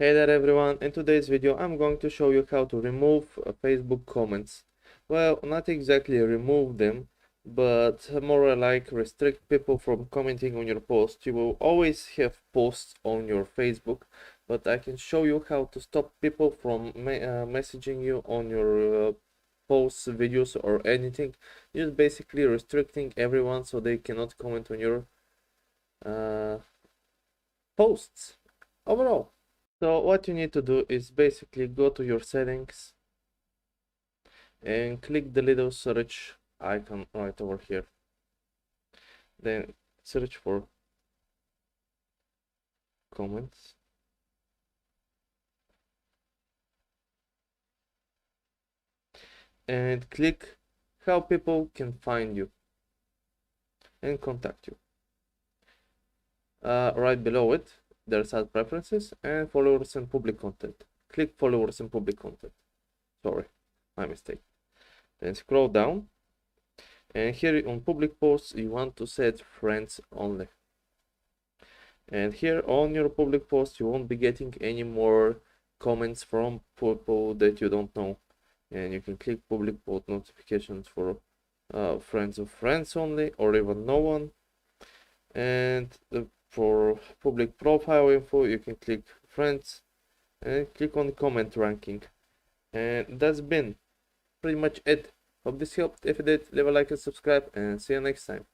Hey there everyone, in today's video I'm going to show you how to remove Facebook comments. Well, not exactly remove them, but more like restrict people from commenting on your post. You will always have posts on your Facebook, but I can show you how to stop people from messaging you on your posts, videos or anything. Just basically restricting everyone so they cannot comment on your uh, posts overall. So what you need to do is basically go to your settings and click the little search icon right over here. Then search for comments. And click how people can find you and contact you. Right below it, there's Add Preferences and Followers and Public Content. Click Followers and Public Content. Sorry, my mistake. Then scroll down. And here on public posts, you want to set friends only. And here on your public post, you won't be getting any more comments from people that you don't know. And you can click public post notifications for friends of friends only, or even no one. And for public profile info, you can click friends and click on comment ranking. And that's been pretty much it. Hope this helped. If it did, leave a like and subscribe, and see you next time.